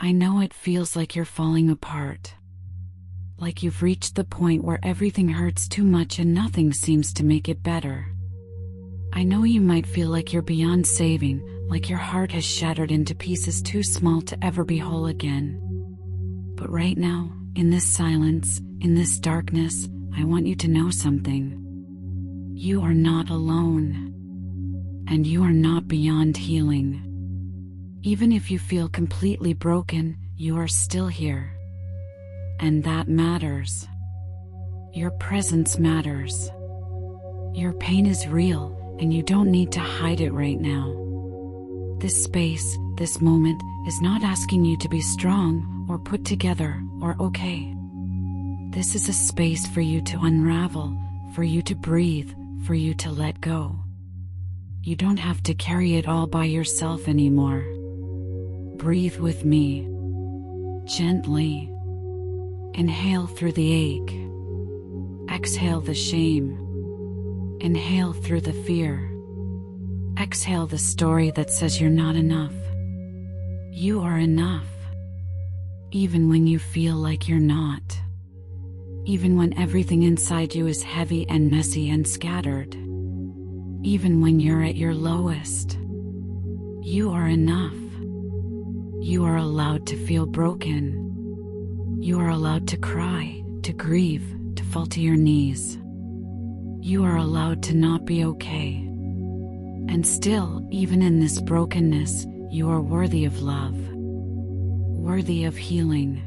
I know it feels like you're falling apart. Like you've reached the point where everything hurts too much and nothing seems to make it better. I know you might feel like you're beyond saving, like your heart has shattered into pieces too small to ever be whole again. But right now, in this silence, in this darkness, I want you to know something. You are not alone. And you are not beyond healing. Even if you feel completely broken, you are still here. And that matters. Your presence matters. Your pain is real, and you don't need to hide it right now. This space, this moment, is not asking you to be strong, or put together, or okay. This is a space for you to unravel, for you to breathe, for you to let go. You don't have to carry it all by yourself anymore. Breathe with me. Gently. Inhale through the ache. Exhale the shame. Inhale through the fear. Exhale the story that says you're not enough. You are enough. Even when you feel like you're not. Even when everything inside you is heavy and messy and scattered. Even when you're at your lowest. You are enough. You are allowed to feel broken. You are allowed to cry, to grieve, to fall to your knees. You are allowed to not be okay. And still, even in this brokenness, you are worthy of love. Worthy of healing.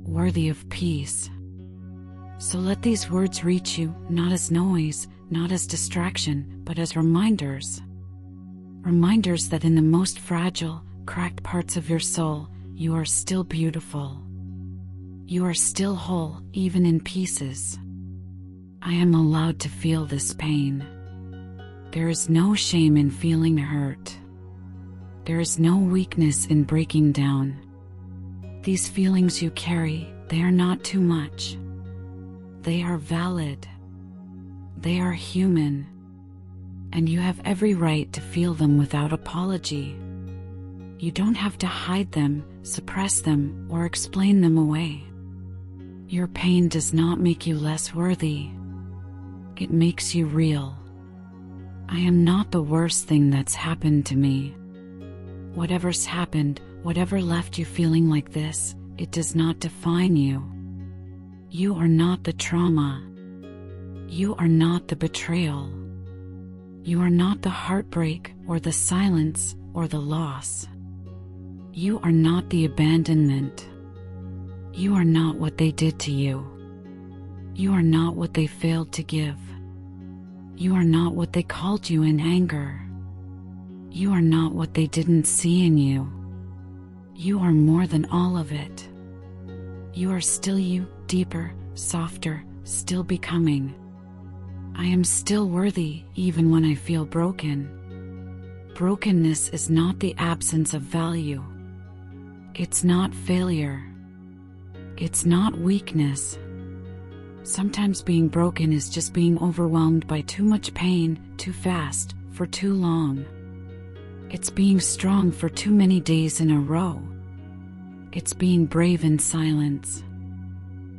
Worthy of peace. So let these words reach you, not as noise, not as distraction, but as reminders. Reminders that in the most fragile, cracked parts of your soul, you are still beautiful. You are still whole, even in pieces. I am allowed to feel this pain. There is no shame in feeling hurt. There is no weakness in breaking down. These feelings you carry, they are not too much. They are valid. They are human. And you have every right to feel them without apology. You don't have to hide them, suppress them, or explain them away. Your pain does not make you less worthy. It makes you real. I am not the worst thing that's happened to me. Whatever's happened, whatever left you feeling like this, it does not define you. You are not the trauma. You are not the betrayal. You are not the heartbreak, or the silence, or the loss. You are not the abandonment. You are not what they did to you. You are not what they failed to give. You are not what they called you in anger. You are not what they didn't see in you. You are more than all of it. You are still you, deeper, softer, still becoming. I am still worthy, even when I feel broken. Brokenness is not the absence of value. It's not failure. It's not weakness. Sometimes being broken is just being overwhelmed by too much pain, too fast, for too long. It's being strong for too many days in a row. It's being brave in silence.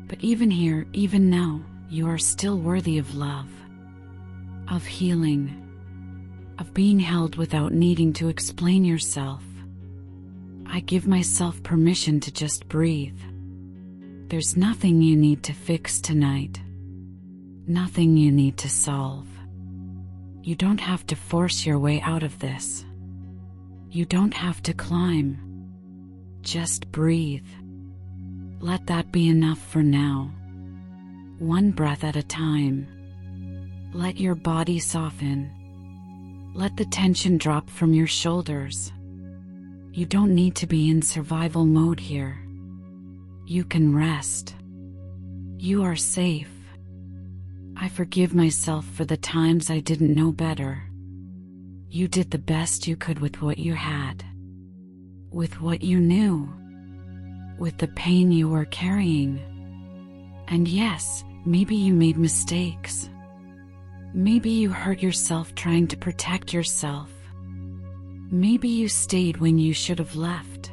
But even here, even now, you are still worthy of love. Of healing. Of being held without needing to explain yourself. I give myself permission to just breathe. There's nothing you need to fix tonight. Nothing you need to solve. You don't have to force your way out of this. You don't have to climb. Just breathe. Let that be enough for now. One breath at a time. Let your body soften. Let the tension drop from your shoulders. You don't need to be in survival mode here. You can rest. You are safe. I forgive myself for the times I didn't know better. You did the best you could with what you had. With what you knew. With the pain you were carrying. And yes, maybe you made mistakes. Maybe you hurt yourself trying to protect yourself. Maybe you stayed when you should have left.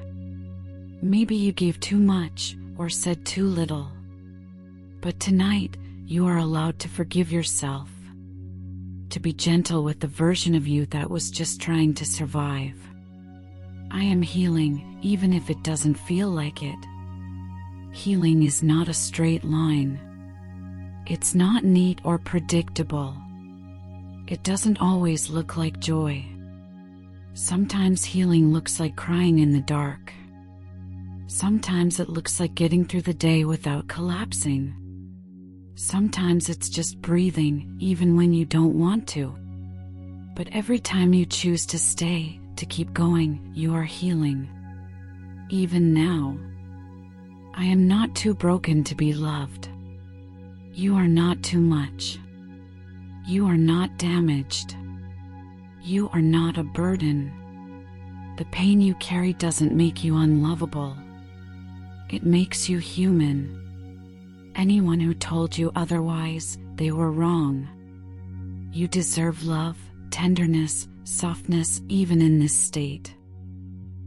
Maybe you gave too much or said too little. But tonight, you are allowed to forgive yourself, to be gentle with the version of you that was just trying to survive. I am healing, even if it doesn't feel like it. Healing is not a straight line. It's not neat or predictable. It doesn't always look like joy. Sometimes healing looks like crying in the dark. Sometimes it looks like getting through the day without collapsing. Sometimes it's just breathing, even when you don't want to. But every time you choose to stay, to keep going, you are healing. Even now. I am not too broken to be loved. You are not too much. You are not damaged. You are not a burden. The pain you carry doesn't make you unlovable. It makes you human. Anyone who told you otherwise, they were wrong. You deserve love, tenderness, softness, even in this state.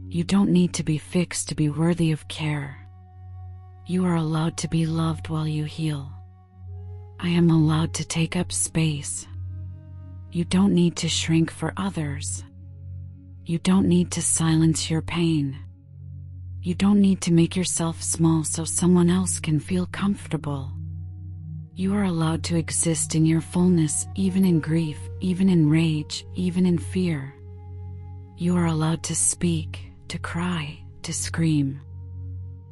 You don't need to be fixed to be worthy of care. You are allowed to be loved while you heal. I am allowed to take up space. You don't need to shrink for others. You don't need to silence your pain. You don't need to make yourself small so someone else can feel comfortable. You are allowed to exist in your fullness, even in grief, even in rage, even in fear. You are allowed to speak, to cry, to scream.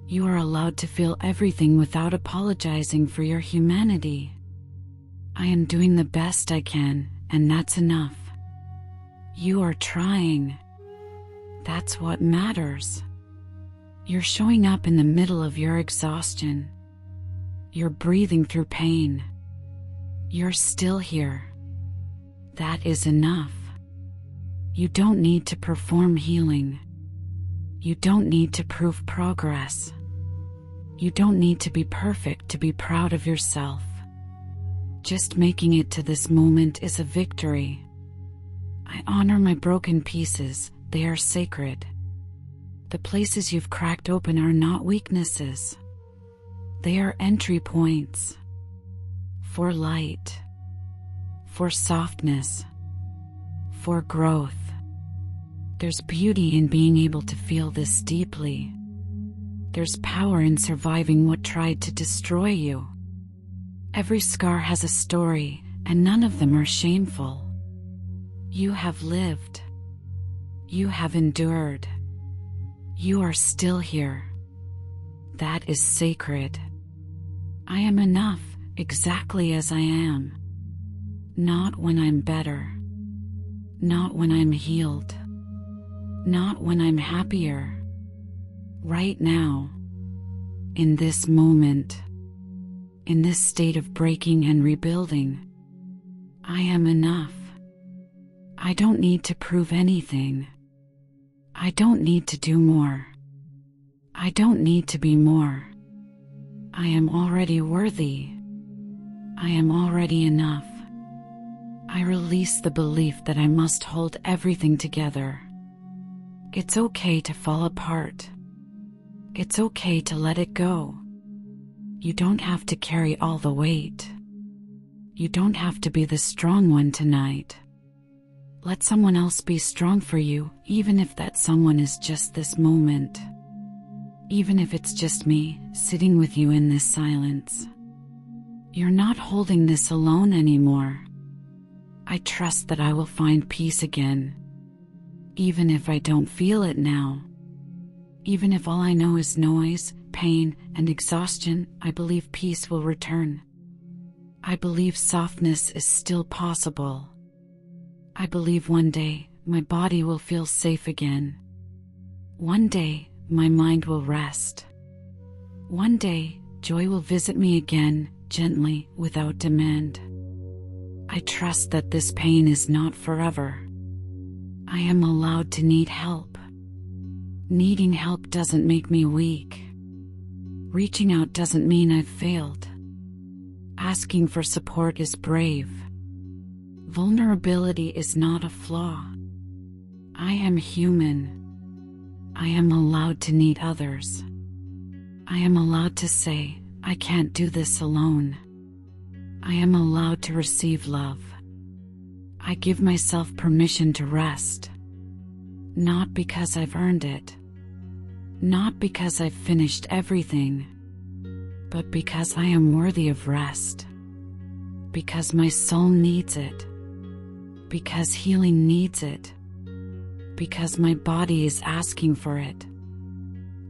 You are allowed to feel everything without apologizing for your humanity. I am doing the best I can, and that's enough. You are trying. That's what matters. You're showing up in the middle of your exhaustion. You're breathing through pain. You're still here. That is enough. You don't need to perform healing. You don't need to prove progress. You don't need to be perfect to be proud of yourself. Just making it to this moment is a victory. I honor my broken pieces, they are sacred. The places you've cracked open are not weaknesses. They are entry points. For light. For softness. For growth. There's beauty in being able to feel this deeply. There's power in surviving what tried to destroy you. Every scar has a story, and none of them are shameful. You have lived. You have endured. You are still here. That is sacred. I am enough, exactly as I am. Not when I'm better. Not when I'm healed. Not when I'm happier. Right now. In this moment. In this state of breaking and rebuilding. I am enough. I don't need to prove anything. I don't need to do more. I don't need to be more. I am already worthy. I am already enough. I release the belief that I must hold everything together. It's okay to fall apart. It's okay to let it go. You don't have to carry all the weight. You don't have to be the strong one tonight. Let someone else be strong for you, even if that someone is just this moment. Even if it's just me, sitting with you in this silence. You're not holding this alone anymore. I trust that I will find peace again. Even if I don't feel it now. Even if all I know is noise, pain, and exhaustion, I believe peace will return. I believe softness is still possible. I believe one day, my body will feel safe again. One day, my mind will rest. One day, joy will visit me again, gently, without demand. I trust that this pain is not forever. I am allowed to need help. Needing help doesn't make me weak. Reaching out doesn't mean I've failed. Asking for support is brave. Vulnerability is not a flaw. I am human. I am allowed to need others. I am allowed to say, I can't do this alone. I am allowed to receive love. I give myself permission to rest. Not because I've earned it. Not because I've finished everything. But because I am worthy of rest. Because my soul needs it. Because healing needs it. Because my body is asking for it.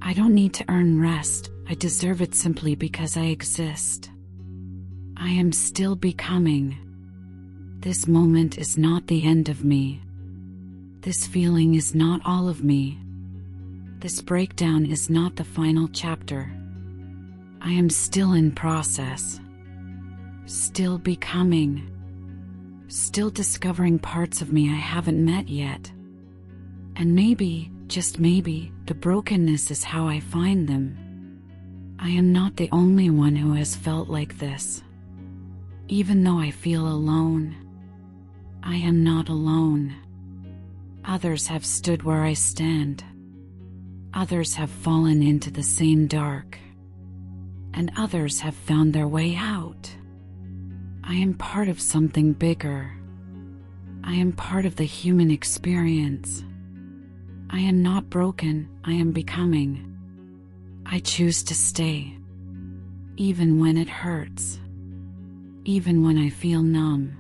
I don't need to earn rest, I deserve it simply because I exist. I am still becoming. This moment is not the end of me. This feeling is not all of me. This breakdown is not the final chapter. I am still in process. Still becoming. Still discovering parts of me I haven't met yet. And maybe, just maybe, the brokenness is how I find them. I am not the only one who has felt like this. Even though I feel alone, I am not alone. Others have stood where I stand. Others have fallen into the same dark. And others have found their way out. I am part of something bigger. I am part of the human experience. I am not broken, I am becoming. I choose to stay. Even when it hurts. Even when I feel numb.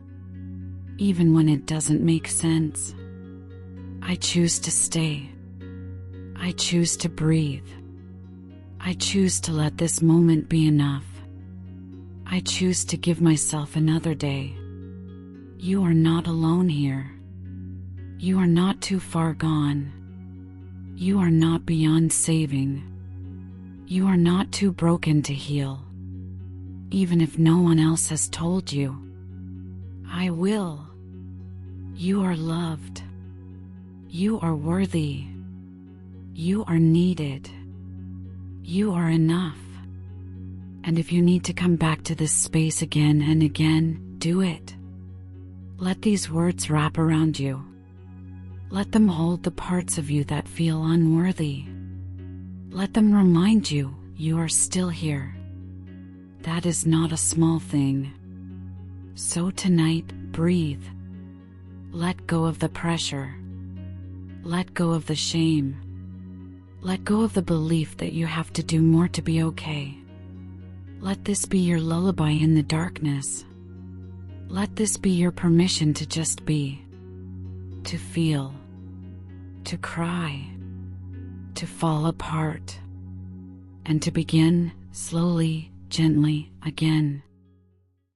Even when it doesn't make sense. I choose to stay. I choose to breathe. I choose to let this moment be enough. I choose to give myself another day. You are not alone here. You are not too far gone. You are not beyond saving. You are not too broken to heal. Even if no one else has told you, I will. You are loved. You are worthy. You are needed. You are enough. And if you need to come back to this space again and again, do it. Let these words wrap around you. Let them hold the parts of you that feel unworthy. Let them remind you, you are still here. That is not a small thing. So tonight, breathe. Let go of the pressure. Let go of the shame. Let go of the belief that you have to do more to be okay. Let this be your lullaby in the darkness. Let this be your permission to just be. To feel. To cry. To fall apart. And to begin, slowly, gently, again.